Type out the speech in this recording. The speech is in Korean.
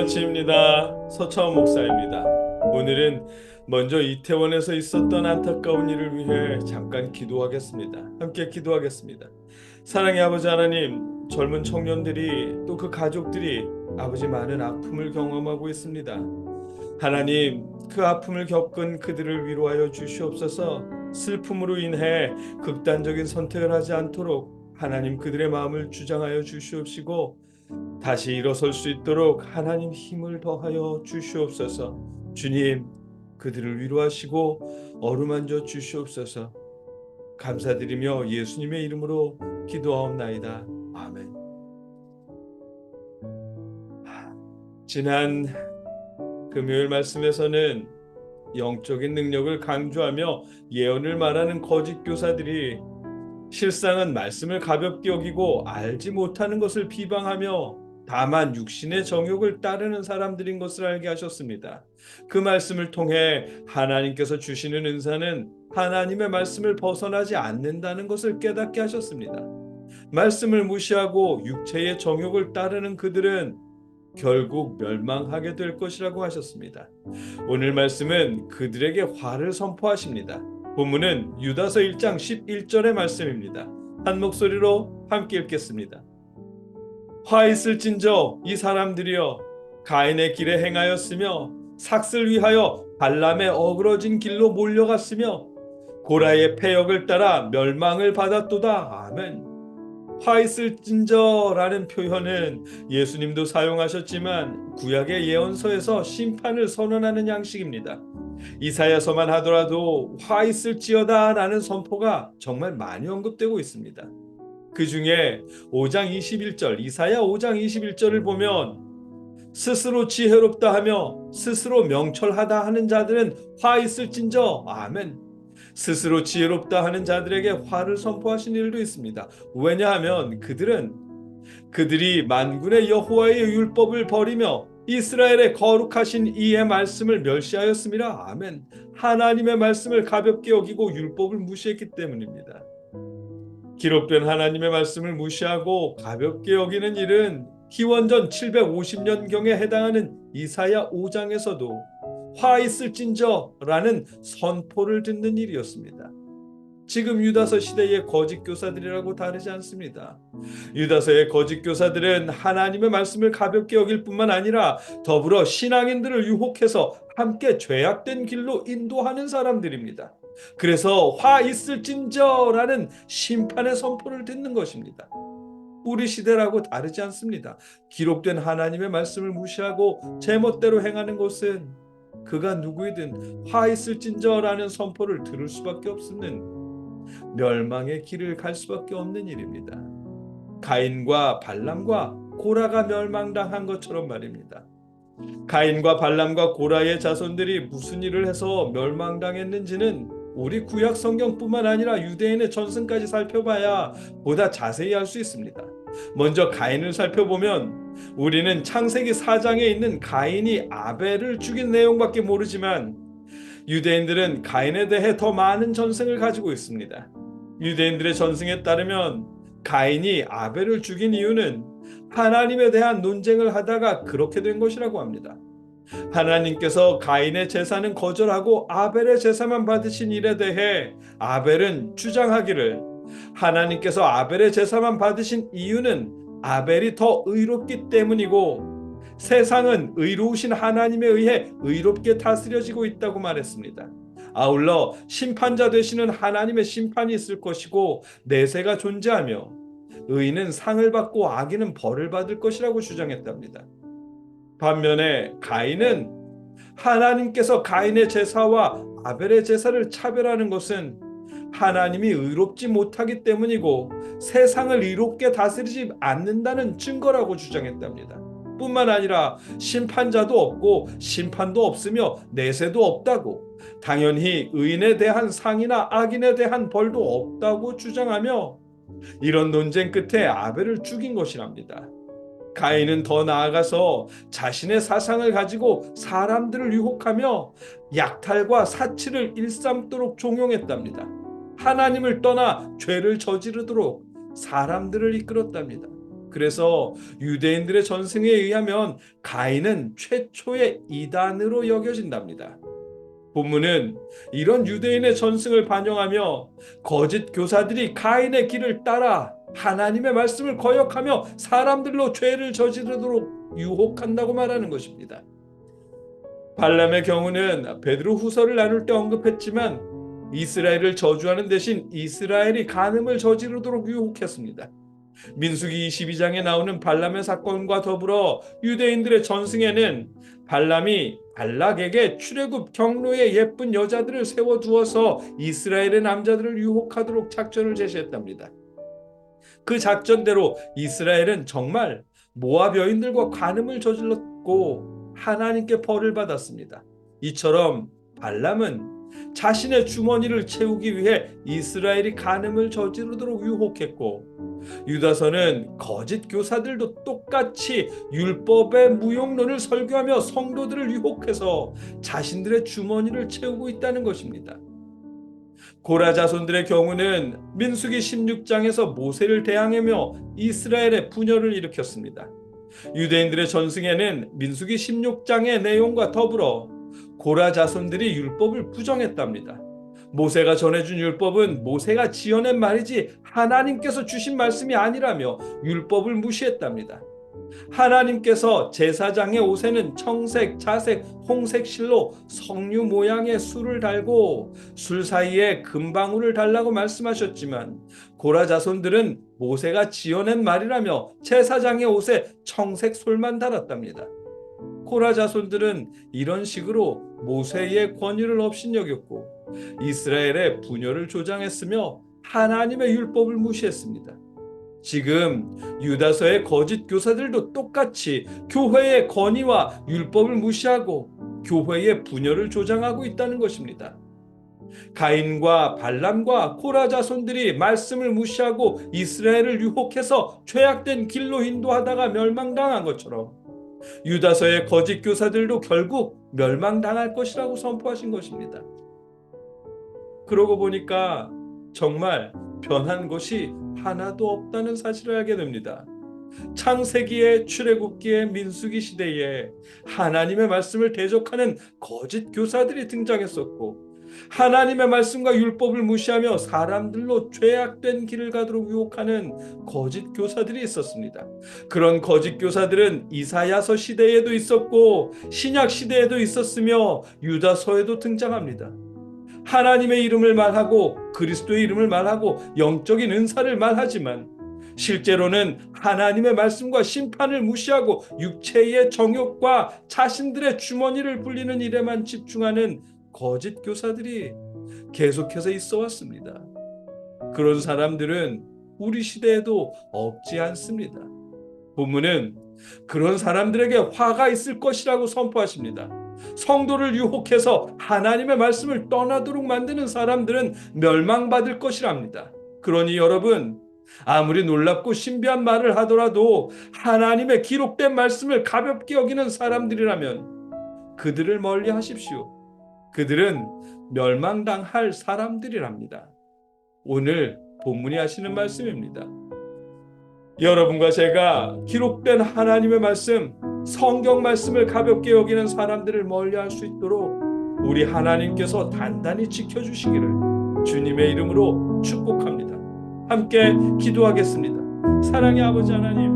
아침입니다. 서차원 목사입니다. 오늘은 먼저 이태원에서 있었던 안타까운 일을 위해 잠깐 기도하겠습니다. 함께 기도하겠습니다. 사랑의 아버지 하나님, 젊은 청년들이 또 그 가족들이 아버지 많은 아픔을 경험하고 있습니다. 하나님, 그 아픔을 겪은 그들을 위로하여 주시옵소서. 슬픔으로 인해 극단적인 선택을 하지 않도록 하나님 그들의 마음을 주장하여 주시옵시고 다시 일어설 수 있도록 하나님 힘을 더하여 주시옵소서. 주님, 그들을 위로하시고 어루만져 주시옵소서. 감사드리며 예수님의 이름으로 기도하옵나이다. 아멘. 지난 금요일 말씀에서는 영적인 능력을 강조하며 예언을 말하는 거짓 교사들이 실상은 말씀을 가볍게 여기고 알지 못하는 것을 비방하며 다만 육신의 정욕을 따르는 사람들인 것을 알게 하셨습니다. 그 말씀을 통해 하나님께서 주시는 은사는 하나님의 말씀을 벗어나지 않는다는 것을 깨닫게 하셨습니다. 말씀을 무시하고 육체의 정욕을 따르는 그들은 결국 멸망하게 될 것이라고 하셨습니다. 오늘 말씀은 그들에게 화를 선포하십니다. 본문은 유다서 1장 11절의 말씀입니다. 한 목소리로 함께 읽겠습니다. 화 있을진저 이 사람들이여 가인의 길에 행하였으며 삭슬 위하여 발람의 어그러진 길로 몰려갔으며 고라의 패역을 따라 멸망을 받았도다. 아멘. 화 있을진저라는 표현은 예수님도 사용하셨지만 구약의 예언서에서 심판을 선언하는 양식입니다. 이사야서만 하더라도 화 있을지어다라는 선포가 정말 많이 언급되고 있습니다. 그 중에 5장 21절, 이사야 5장 21절을 보면 스스로 지혜롭다 하며 스스로 명철하다 하는 자들은 화 있을진저. 아멘. 스스로 지혜롭다 하는 자들에게 화를 선포하신 일도 있습니다. 왜냐하면 그들이 만군의 여호와의 율법을 버리며 이스라엘의 거룩하신 이의 말씀을 멸시하였음이라. 아멘. 하나님의 말씀을 가볍게 여기고 율법을 무시했기 때문입니다. 기록된 하나님의 말씀을 무시하고 가볍게 여기는 일은 기원전 750년경에 해당하는 이사야 5장에서도 화 있을진저라는 선포를 듣는 일이었습니다. 지금 유다서 시대의 거짓 교사들이라고 다르지 않습니다. 유다서의 거짓 교사들은 하나님의 말씀을 가볍게 여길 뿐만 아니라 더불어 신앙인들을 유혹해서 함께 죄악된 길로 인도하는 사람들입니다. 그래서 화 있을진저라는 심판의 선포를 듣는 것입니다. 우리 시대라고 다르지 않습니다. 기록된 하나님의 말씀을 무시하고 제멋대로 행하는 것은 그가 누구이든 화 있을진저라는 선포를 들을 수밖에 없는 멸망의 길을 갈 수밖에 없는 일입니다. 가인과 발람과 고라가 멸망당한 것처럼 말입니다. 가인과 발람과 고라의 자손들이 무슨 일을 해서 멸망당했는지는 우리 구약 성경뿐만 아니라 유대인의 전승까지 살펴봐야 보다 자세히 알 수 있습니다. 먼저 가인을 살펴보면 우리는 창세기 4장에 있는 가인이 아벨을 죽인 내용밖에 모르지만 유대인들은 가인에 대해 더 많은 전승을 가지고 있습니다. 유대인들의 전승에 따르면 가인이 아벨을 죽인 이유는 하나님에 대한 논쟁을 하다가 그렇게 된 것이라고 합니다. 하나님께서 가인의 제사는 거절하고 아벨의 제사만 받으신 일에 대해 아벨은 주장하기를 하나님께서 아벨의 제사만 받으신 이유는 아벨이 더 의롭기 때문이고 세상은 의로우신 하나님에 의해 의롭게 다스려지고 있다고 말했습니다. 아울러 심판자 되시는 하나님의 심판이 있을 것이고 내세가 존재하며 의인은 상을 받고 악인은 벌을 받을 것이라고 주장했답니다. 반면에 가인은 하나님께서 가인의 제사와 아벨의 제사를 차별하는 것은 하나님이 의롭지 못하기 때문이고 세상을 의롭게 다스리지 않는다는 증거라고 주장했답니다. 뿐만 아니라 심판자도 없고 심판도 없으며 내세도 없다고, 당연히 의인에 대한 상이나 악인에 대한 벌도 없다고 주장하며 이런 논쟁 끝에 아벨을 죽인 것이랍니다. 가인은 더 나아가서 자신의 사상을 가지고 사람들을 유혹하며 약탈과 사치를 일삼도록 종용했답니다. 하나님을 떠나 죄를 저지르도록 사람들을 이끌었답니다. 그래서 유대인들의 전승에 의하면 가인은 최초의 이단으로 여겨진답니다. 본문은 이런 유대인의 전승을 반영하며 거짓 교사들이 가인의 길을 따라 하나님의 말씀을 거역하며 사람들로 죄를 저지르도록 유혹한다고 말하는 것입니다. 발람의 경우는 베드로 후서를 나눌 때 언급했지만 이스라엘을 저주하는 대신 이스라엘이 간음을 저지르도록 유혹했습니다. 민수기 22장에 나오는 발람의 사건과 더불어 유대인들의 전승에는 발람이 발락에게 출애굽 경로에 예쁜 여자들을 세워두어서 이스라엘의 남자들을 유혹하도록 작전을 제시했답니다. 그 작전대로 이스라엘은 정말 모압 여인들과 간음을 저질렀고 하나님께 벌을 받았습니다. 이처럼 발람은 자신의 주머니를 채우기 위해 이스라엘이 간음을 저지르도록 유혹했고, 유다서는 거짓 교사들도 똑같이 율법의 무용론을 설교하며 성도들을 유혹해서 자신들의 주머니를 채우고 있다는 것입니다. 고라 자손들의 경우는 민수기 16장에서 모세를 대항하며 이스라엘의 분열을 일으켰습니다. 유대인들의 전승에는 민수기 16장의 내용과 더불어 고라 자손들이 율법을 부정했답니다. 모세가 전해준 율법은 모세가 지어낸 말이지 하나님께서 주신 말씀이 아니라며 율법을 무시했답니다. 하나님께서 제사장의 옷에는 청색, 자색, 홍색 실로 석류 모양의 술을 달고 술 사이에 금방울을 달라고 말씀하셨지만 고라 자손들은 모세가 지어낸 말이라며 제사장의 옷에 청색 솔만 달았답니다. 고라 자손들은 이런 식으로 모세의 권위를 업신여겼고 이스라엘의 분열을 조장했으며 하나님의 율법을 무시했습니다. 지금 유다서의 거짓 교사들도 똑같이 교회의 권위와 율법을 무시하고 교회의 분열을 조장하고 있다는 것입니다. 가인과 발람과 코라 자손들이 말씀을 무시하고 이스라엘을 유혹해서 죄악된 길로 인도하다가 멸망당한 것처럼 유다서의 거짓 교사들도 결국 멸망당할 것이라고 선포하신 것입니다. 그러고 보니까 정말 변한 것이 하나도 없다는 사실을 알게 됩니다. 창세기에 출애굽기에 민수기 시대에 하나님의 말씀을 대적하는 거짓 교사들이 등장했었고 하나님의 말씀과 율법을 무시하며 사람들로 죄악된 길을 가도록 유혹하는 거짓 교사들이 있었습니다. 그런 거짓 교사들은 이사야서 시대에도 있었고 신약 시대에도 있었으며 유다서에도 등장합니다. 하나님의 이름을 말하고 그리스도의 이름을 말하고 영적인 은사를 말하지만 실제로는 하나님의 말씀과 심판을 무시하고 육체의 정욕과 자신들의 주머니를 불리는 일에만 집중하는 거짓 교사들이 계속해서 있어 왔습니다. 그런 사람들은 우리 시대에도 없지 않습니다. 본문은 그런 사람들에게 화가 있을 것이라고 선포하십니다. 성도를 유혹해서 하나님의 말씀을 떠나도록 만드는 사람들은 멸망받을 것이랍니다. 그러니 여러분, 아무리 놀랍고 신비한 말을 하더라도 하나님의 기록된 말씀을 가볍게 여기는 사람들이라면 그들을 멀리 하십시오. 그들은 멸망당할 사람들이랍니다. 오늘 본문이 하시는 말씀입니다. 여러분과 제가 기록된 하나님의 말씀, 성경 말씀을 가볍게 여기는 사람들을 멀리할 수 있도록 우리 하나님께서 단단히 지켜주시기를 주님의 이름으로 축복합니다. 함께 기도하겠습니다. 사랑의 아버지 하나님,